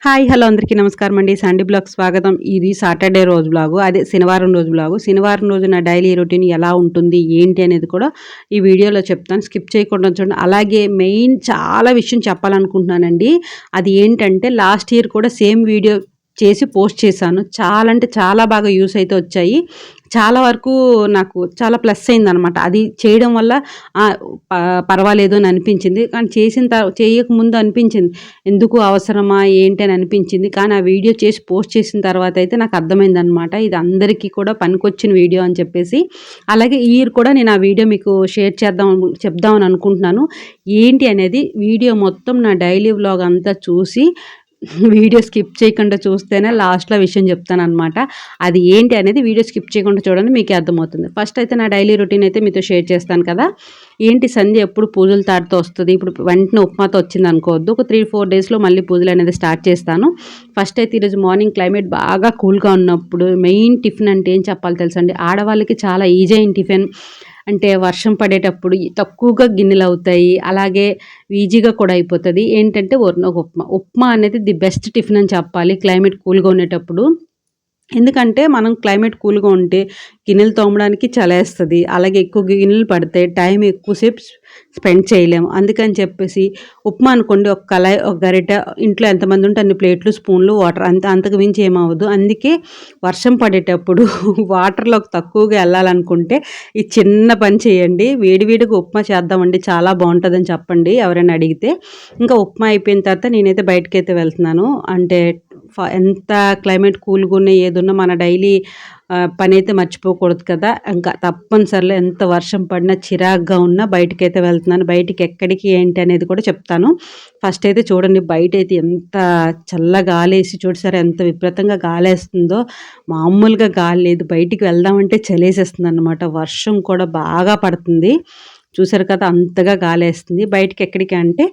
Hi hello అందరికీ నమస్కారం అండి. సండే బ్లాగ్ స్వాగతం. ఇది సాటర్డే రోజు బ్లాగు, అదే శనివారం రోజు బ్లాగు. శనివారం రోజు నా డైలీ రొటీన్ ఎలా ఉంటుంది ఏంటి అనేది కూడా ఈ వీడియోలో చెప్తాను. స్కిప్ చేయకుండా చూడండి. అలాగే మెయిన్ చాలా విషయం చెప్పాలనుకుంటున్నానండి. అది ఏంటంటే లాస్ట్ ఇయర్ కూడా సేమ్ వీడియో చేసి పోస్ట్ చేశాను. చాలా అంటే చాలా బాగా యూస్ అయితే వచ్చాయి. చాలా వరకు నాకు చాలా ప్లస్ అయిందనమాట. అది చేయడం వల్ల ఆహ్, ప పర్వాలేదు అని అనిపించింది. కానీ చేయకముందు అనిపించింది. ఎందుకు అవసరమా ఏంటి అని అనిపించింది. కానీ ఆ వీడియో చేసి పోస్ట్ చేసిన తర్వాత అయితే నాకు అర్థమైందనమాట. ఇది అందరికీ కూడా పనికొచ్చిన వీడియో అని చెప్పేసి. అలాగే ఈ ఇయర్ కూడా నేను ఆ వీడియో మీకు షేర్ చెప్దామని అనుకుంటున్నాను. ఏంటి అనేది వీడియో మొత్తం నా డైలీ వ్లాగ్ అంతా చూసి వీడియో స్కిప్ చేయకుండా చూస్తేనే లాస్ట్‌లో విషయం చెప్తాననమాట. అది ఏంటి అనేది వీడియో స్కిప్ చేయకుండా చూడండి, మీకే అర్థమవుతుంది. ఫస్ట్ అయితే నా డైలీ రొటీన్ అయితే మీతో షేర్ చేస్తాను కదా! ఏంటి సంధ్య ఎప్పుడు పూజల తాడుతో వస్తది. ఇప్పుడు వెంటనే ఉప్మాతో వచ్చిందనుకోవద్దు. ఒక 3, 4 డేస్‌లో మళ్ళీ పూజలనేది స్టార్ట్ చేస్తాను. ఫస్ట్ అయితే ఈరోజు మార్నింగ్ క్లైమేట్ బాగా కూల్‌గా ఉన్నప్పుడు మెయిన్ టిఫిన్ అంటే ఏం చెప్పాలో తెలుసా అండి? ఆడవాళ్ళకి చాలా ఈజీ అయిన టిఫిన్. అంటే వర్షం పడేటప్పుడు తక్కువగా గిన్నెలవుతాయి. అలాగే ఈజీగా కూడా అయిపోతది. ఏంటంటే ఉప్మా. ఉప్మా అనేది ది బెస్ట్ టిఫిన్ అని చెప్పాలి క్లైమేట్ కూల్‌గా ఉండేటప్పుడు. ఎందుకంటే మనం క్లైమేట్ కూల్‌గా ఉంటే గిన్నెలు తోమడానికి చలేస్తది. అలాగే ఎక్కువ గిన్నెలు పడతాయి. టైం ఎక్కువసేపు స్పెండ్ చేయలేము. అందుకని చెప్పేసి ఉప్మా అనుకోండి, ఒక కళాయి, ఒక గరిటె, ఇంట్లో ఎంతమంది ఉంటే అన్ని ప్లేట్లు, స్పూన్లు, వాటర్, అంతకు మించి ఏమవ్వదు. అందుకే వర్షం పడేటప్పుడు వాటర్‌లోకి తక్కువగా ఎళ్ళాలనుకుంటే ఈ చిన్న పని చేయండి. వేడి వేడిగా ఉప్మా చేద్దామండి, చాలా బావుంటదని చెప్పండి ఎవరైనా అడిగితే. ఇంకా ఉప్మా అయిపోయిన తర్వాత నేనైతే బయటకైతే వెళ్తున్నాను. అంటే ఎంత క్లైమేట్ కూల్‌గున్నా ఏదున్నా మన డైలీ పనైతే మర్చిపోకూడదు కదా! ఇంకా తప్పనిసరిలో ఎంత వర్షం పడినా, చిరాకుగా ఉన్నా బయటికైతే వెళ్తున్నాను. బయటికి ఎక్కడికి ఏంటి అనేది కూడా చెప్తాను. ఫస్ట్ అయితే చూడండి, బయటైతే ఎంత చల్ల గాలేసి చూసారా, ఎంత విపరీతంగా గాలేస్తుందో. మామూలుగా గాలి లేదు. బయటికి వెళ్దామంటే చలేసేస్తుందనమాట. వర్షం కూడా బాగా పడుతుంది. చూసారు కదా! అంతగా గాలేస్తుంది. బయటికెక్కడికి అంటే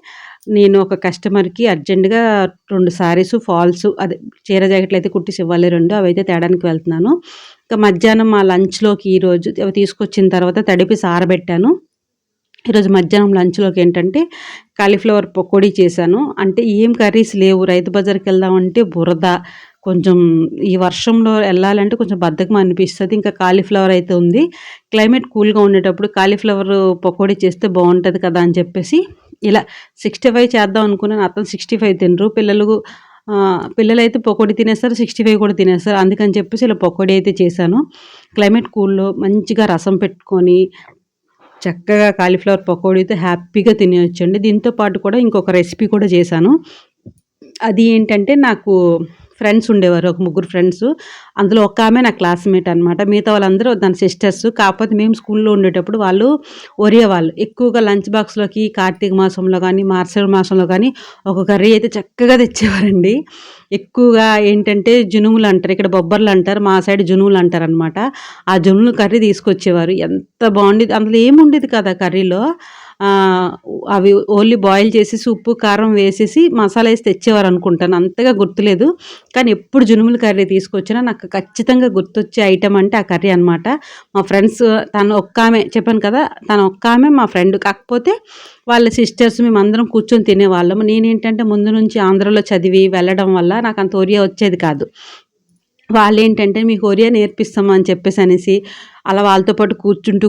నేను ఒక కస్టమర్‌కి అర్జెంట్‌గా 2 శారీసు, ఫాల్సు, అదే చీర జాకెట్లయితే కుట్టిసి ఇవ్వాలి 2, అవైతే తేడానికి వెళ్తున్నాను. ఇంకా మధ్యాహ్నం మా లంచ్‌లోకి ఈరోజు అవి తీసుకొచ్చిన తర్వాత తడిపేసి ఆరబెట్టాను. ఈరోజు మధ్యాహ్నం లంచ్‌లోకి ఏంటంటే కాలీఫ్లవర్ పకోడీ చేశాను. అంటే ఏం కర్రీస్ లేవు. రైతు బజార్‌కెళ్దామంటే బురద. కొంచెం ఈ వర్షంలో ఎళ్ళాలంటే కొంచెం బద్ధకం అనిపిస్తది. ఇంకా కాలీఫ్లవర్ అయితే ఉంది. క్లైమేట్ కూల్‌గా ఉండేటప్పుడు కాలీఫ్లవర్ పకోడీ చేస్తే బావుంటది కదా అని చెప్పేసి ఇలా 65 చేద్దాం అనుకున్నాను. అతను 65 తినరు. పిల్లలైతే పకోడీ తినేస్తారు. 65 కూడా తినేస్తారు. అందుకని చెప్పేసి ఇలా పకోడీ అయితే చేశాను. క్లైమేట్ కూల్‌లో మంచిగా రసం పెట్టుకొని చక్కగా కాలీఫ్లవర్ పకోడీతో హ్యాపీగా తినేయొచ్చండి. దీంతో పాటు కూడా ఇంకొక రెసిపీ కూడా చేశాను. అది ఏంటంటే నాకు ఫ్రెండ్స్ ఉండేవారు. ఒక ముగ్గురు ఫ్రెండ్సు. అందులో ఒక ఆమె నా క్లాస్‌మేట్ అనమాట. మిగతా వాళ్ళందరూ దాని సిస్టర్స్. కాకపోతే మేము స్కూల్‌లో ఉండేటప్పుడు వాళ్ళు ఒరియా వాళ్ళు. ఎక్కువగా లంచ్ బాక్స్‌లోకి కార్తీక మాసంలో గానీ, మార్గశిర మాసంలో గానీ ఒక కర్రీ అయితే చక్కగా తెచ్చేవారండి. ఎక్కువగా ఏంటంటే జునుములంటారు. ఇక్కడ బొబ్బర్లంటారు. మా సైడ్ జునుములంటారనమాట. ఆ జునుములు కర్రీ తీసుకొచ్చేవారు. ఎంత బావుండేది. అందులో ఏముండేది కాదు ఆ కర్రీలో. ఆహ్, అవి ఓన్లీ బాయిల్ చేసేసి ఉప్పు, కారం వేసేసి మసాలా ఏసి తెచ్చేవారనుకుంటాను. అంతగా గుర్తులేదు. కానీ ఎప్పుడు జునుముల కర్రీ తీసుకొచ్చినా నాకు ఖచ్చితంగా గుర్తొచ్చే ఐటెమ్ అంటే ఆ కర్రీ అనమాట. మా ఫ్రెండ్స్, తను ఒక్కామె చెప్పాను కదా! తను ఒక్కామె మా ఫ్రెండ్. కాకపోతే వాళ్ళ సిస్టర్స్ మేమందరం కూర్చొని తినేవాళ్ళం. నేనేంటంటే ముందు నుంచి ఆంధ్రాలో చదివి వెళ్ళడం వల్ల నాకంత ఒరియా వచ్చేది కాదు. వాళ్ళేంటంటే మీకు ఒరియా నేర్పిస్తాం అని చెప్పేసనేసి అలా వాళ్ళతో పాటు కూర్చుంటూ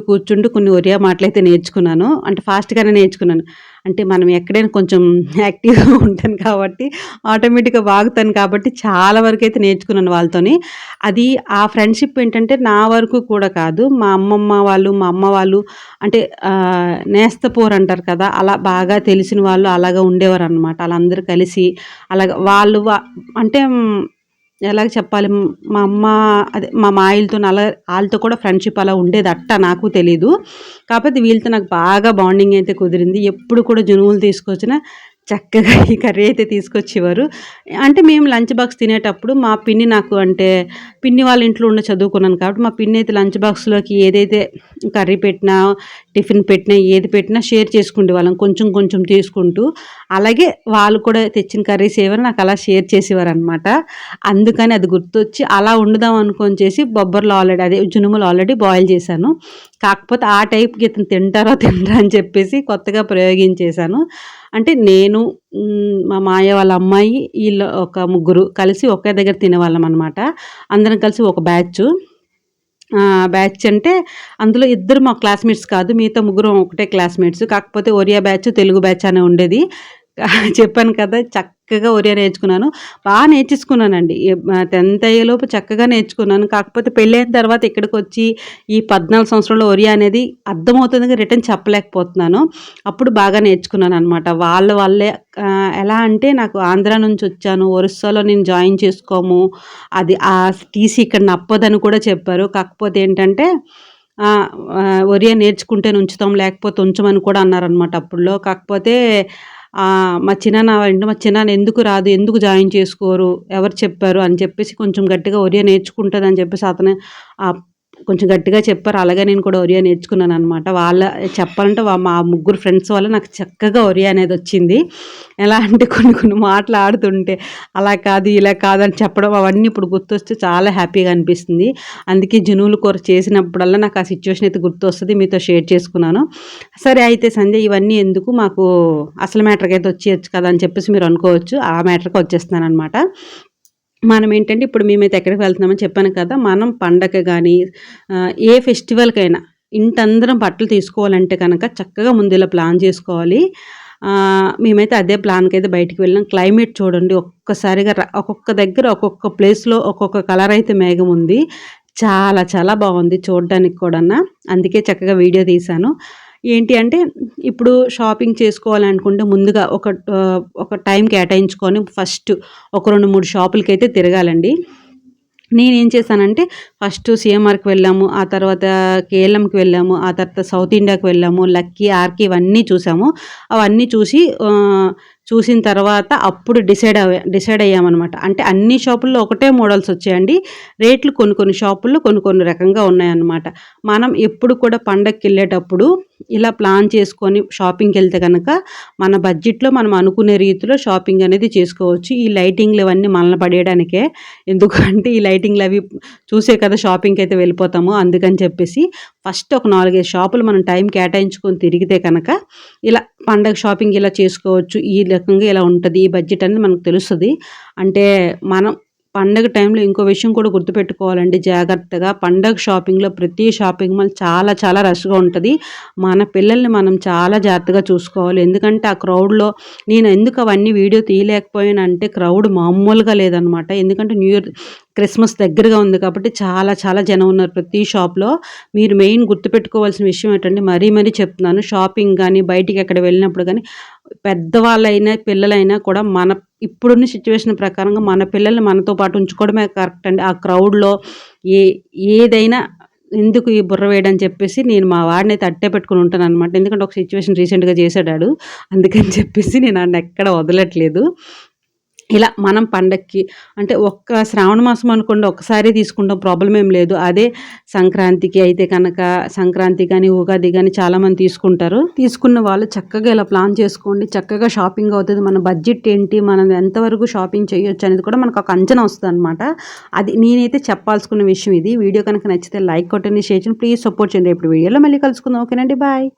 కొన్ని ఒరియా మాటలైతే నేర్చుకున్నాను. అంటే ఫాస్ట్‌గానే నేర్చుకున్నాను. అంటే మనం ఎక్కడైనా కొంచెం యాక్టివ్‌గా ఉంటాను కాబట్టి, ఆటోమేటిక్‌గా వాగుతాను కాబట్టి చాలా వరకైతే నేర్చుకున్నాను వాళ్ళతోని. అది ఆ ఫ్రెండ్‌షిప్ ఏంటంటే నా వరకు కూడా కాదు. మా అమ్మమ్మ వాళ్ళు, మా అమ్మ వాళ్ళు అంటే నేస్తపోరంటారు కదా! అలా బాగా తెలిసిన వాళ్ళు అలాగా ఉండేవారనమాట. ఆళ్ళందరూ కలిసి అలాగా వాళ్ళు అంటే ఎలాగ చెప్పాలి? మా అమ్మ, అదే మా మాయలతోని అలా ఆళ్ళతో కూడా ఫ్రెండ్‌షిప్ అలా ఉండేది. నాకు తెలీదు. కాపోతే వీళ్ళతో నాకు బాగా బాండింగ్ అయితే కుదిరింది. ఎప్పుడు కూడా జునుములు తీసుకొచ్చినా చక్కగా ఈ కర్రీ అయితే తీసుకొచ్చేవారు. అంటే మేము లంచ్ బాక్స్ తినేటప్పుడు మా పిన్ని నాకు అంటే పిన్ని వాళ్ళ ఇంట్లో ఉండి చదువుకున్నాను కాబట్టి మా పిన్ని అయితే లంచ్ బాక్స్‌లోకి ఏదైతే కర్రీ పెట్టినా, టిఫిన్ పెట్టినా ఏది పెట్టినా షేర్ చేసుకునే వాళ్ళం కొంచెం కొంచెం తీసుకుంటూ. అలాగే వాళ్ళు కూడా తెచ్చిన కర్రీస్ ఏవైనా నాకు అలా షేర్ చేసేవారనమాట. అందుకని అది గుర్తొచ్చి అలా వండుదాం అనుకోని చేసి బొబ్బర్లు ఆల్రెడీ అదే జునుములు ఆల్రెడీ బాయిల్ చేశాను. కాకపోతే ఆ టైప్‌కి ఇతను తింటారో తినరా అని చెప్పేసి కొత్తగా ప్రయోగించేశాను. అంటే నేను, మా మావయ్య వాళ్ళ అమ్మాయి, ఈళ్ళు ఒక ముగ్గురు కలిసి ఒకే దగ్గర తినేవాళ్ళమనమాట. అందరం కలిసి ఒక బ్యాచు. బ్యాచ్ అంటే అందులో ఇద్దరు మా క్లాస్‌మేట్స్ కాదు. మిగతా ముగ్గురం ఒకటే క్లాస్‌మేట్స్. కాకపోతే ఒరియా బ్యాచ్, తెలుగు బ్యాచ్ అని ఉండేది. చెప్పాను కదా! చక్కగా ఒరియా నేర్చుకున్నాను. నేర్చేసుకున్నానండి. 10థ్ అయ్యేలోపు చక్కగా నేర్చుకున్నాను. కాకపోతే పెళ్ళైన తర్వాత ఇక్కడికొచ్చి ఈ 14 సంవత్సరాల్లో ఒరియా అనేది అర్థమవుతుంది గానీ రిటర్న్ చెప్పలేకపోతున్నాను. అప్పుడు బాగా నేర్చుకున్నాననమాట. వాళ్ళే ఎలా అంటే నాకు ఆంధ్ర నుంచొచ్చాను. ఒరిస్సాలో నేను జాయిన్ చేసుకోము. అది టీసీ ఇక్కడ నప్పదని కూడా చెప్పారు. కాకపోతే ఏంటంటే ఒరియా నేర్చుకుంటేనే ఉంచుతాం, లేకపోతే ఉంచమని కూడా అన్నారనమాట అప్పట్లో. కాకపోతే మా చిన్నాన్న ఏంటి, మా చిన్నాన్న ఎందుకు రాదు? ఎందుకు జాయిన్ చేసుకోరు? ఎవరు చెప్పారు? అని చెప్పేసి కొంచెం గట్టిగా ఒరియా నేర్చుకుంటదని చెప్పేసి అతను కొంచెం గట్టిగా చెప్పారు. అలాగే నేను కూడా ఒరియా నేర్చుకున్నాననమాట. చెప్పాలంటే మా ముగ్గురు ఫ్రెండ్స్ వల్ల నాకు చక్కగా ఒరియా అనేదొచ్చింది. ఎలా అంటే కొన్ని కొన్ని మాటలు ఆడుతుంటే అలా కాదు, ఇలా కాదు అని చెప్పడం అవన్నీ ఇప్పుడు గుర్తొస్తే చాలా హ్యాపీగా అనిపిస్తుంది. అందుకే జునుముల కూర చేసినప్పుడల్లా నాకు ఆ సిచ్యువేషన్ అయితే గుర్తొస్తది. మీతో షేర్ చేసుకున్నాను. సరే అయితే సంధ్య ఇవన్నీ ఎందుకు, మాకు అసలు మ్యాటర్‌కి అయితే వచ్చేయొచ్చు కదా అని చెప్పేసి మీరు అనుకోవచ్చు. ఆ మ్యాటర్‌కి వచ్చేస్తున్నాననమాట. మనం ఏంటంటే ఇప్పుడు మేమైతే ఎక్కడికి వెళ్తున్నామని చెప్పాను కదా! మనం పండగకి గానీ, ఏ ఫెస్టివల్‌కైనా ఇంటందరం బట్టలు తీసుకోవాలంటే కనుక చక్కగా ముందు ఇలా ప్లాన్ చేసుకోవాలి. మేమైతే అదే ప్లాన్‌కైతే బయటికి వెళ్ళాం. క్లైమేట్ చూడండి ఒక్కసారిగా ఒక్కొక్క దగ్గర ఒక్కొక్క ప్లేస్‌లో ఒక్కొక్క కలర్ అయితే మేఘం ఉంది. చాలా చాలా బాగుంది చూడడానికి కూడాన. అందుకే చక్కగా వీడియో తీశాను. ఏంటి అంటే ఇప్పుడు షాపింగ్ చేసుకోవాలనుకుంటే ముందుగా ఒక టైం కేటాయించుకొని ఫస్ట్ ఒక 2, 3 షాపులకైతే తిరగాలండి. నేనేం చేశానంటే ఫస్ట్ సీఎంఆర్‌కి వెళ్ళాము. ఆ తర్వాత కేఎల్ఎంకి వెళ్ళాము. ఆ తర్వాత సౌత్ ఇండియాకి వెళ్ళాము. లక్కీ, ఆర్‌కి ఇవన్నీ చూసాము. అవన్నీ చూసిన తర్వాత అప్పుడు డిసైడ్ అయ్యామనమాట. అంటే అన్ని షాపుల్లో ఒకటే మోడల్స్ వచ్చాయండి. రేట్లు కొన్ని కొన్ని షాపుల్లో కొన్ని కొన్ని రకంగా ఉన్నాయన్నమాట. మనం ఎప్పుడు కూడా పండగకెళ్ళేటప్పుడు ఇలా ప్లాన్ చేసుకొని షాపింగ్‌కెళ్తే గనక మన బడ్జెట్‌లో మనం అనుకునే రీతిలో షాపింగ్ అనేది చేసుకోవచ్చు. ఈ లైటింగ్‌లు ఇవన్నీ మలన పడేయడానికే. ఎందుకంటే ఈ లైటింగ్‌లు అవి చూసే కదా షాపింగ్‌కైతే వెళ్ళిపోతాము. అందుకని చెప్పేసి ఫస్ట్ ఒక 4, 5 షాపులు మనం టైం కేటాయించుకొని తిరిగితే కనుక ఇలా పండగ షాపింగ్ ఇలా చేసుకోవచ్చు. ఈ రకంగా ఇలా ఉంటది. ఈ బడ్జెట్ అనేది మనకు తెలుస్తది. అంటే మనం పండగ టైంలో ఇంకో విషయం కూడా గుర్తుపెట్టుకోవాలండి జాగ్రత్తగా. పండగ షాపింగ్‌లో ప్రతి షాపింగ్ మాల్ చాలా చాలా రష్‌గా ఉంటది. మన పిల్లల్ని మనం చాలా జాగ్రత్తగా చూసుకోవాలి. ఎందుకంటే ఆ క్రౌడ్‌లో నేను ఎందుకు అవన్నీ వీడియో తీయలేకపోయానంటే క్రౌడ్ మామూలుగా లేదనమాట. ఎందుకంటే క్రిస్మస్ దగ్గరగా ఉంది కాబట్టి చాలా చాలా జనం ఉన్నారు ప్రతి షాప్‌లో. మీరు మెయిన్ గుర్తుపెట్టుకోవాల్సిన విషయం ఏంటంటే మరీ చెప్తున్నాను. షాపింగ్ గానీ, బయటికి ఎక్కడ వెళ్ళినప్పుడు గానీ పెద్దవాళ్ళైనా, పిల్లలైనా కూడా ఇప్పుడున్న సిట్యుయేషన్ ప్రకారంగా మన పిల్లల్ని మనతో పాటు ఉంచుకోవడమే కరెక్ట్ అండి. ఆ క్రౌడ్‌లో ఏ ఏదైనా ఎందుకు ఈ బుర్ర వేయడని చెప్పేసి నేను మా వాడినైతే అట్టే పెట్టుకొని ఉంటాననమాట. ఎందుకంటే ఒక సిట్యుయేషన్ రీసెంట్‌గా చేసాడాడు. అందుకని చెప్పేసి నేను ఆడినెక్కడ వదలట్లేదు. ఇలా మనం పండక్కి అంటే ఒక్క శ్రావణ మాసం అనుకోండి ఒక్కసారే తీసుకుంటాం ప్రాబ్లమ్ ఏం లేదు. అదే సంక్రాంతికి అయితే కనుక సంక్రాంతి గానీ, ఉగాది గానీ చాలామంది తీసుకుంటారు. తీసుకున్న వాళ్ళు చక్కగా ఇలా ప్లాన్ చేసుకోండి. చక్కగా షాపింగ్ అవుతది. మన బడ్జెట్ ఏంటి? మనం ఎంతవరకు షాపింగ్ చేయొచ్చు అనేది కూడా మనకు ఒక అంచనా వస్తదనమాట. అది నేనైతే చెప్పాల్సుకున్న విషయం ఇది. వీడియో కనుక నచ్చితే లైక్ కొట్టండి, షేర్ చేయండి. ప్లీజ్ సపోర్ట్ చేయండి. ఇప్పుడు వీడియోలో మళ్ళీ కలుసుకుందాం. ఓకేనండి. బాయ్.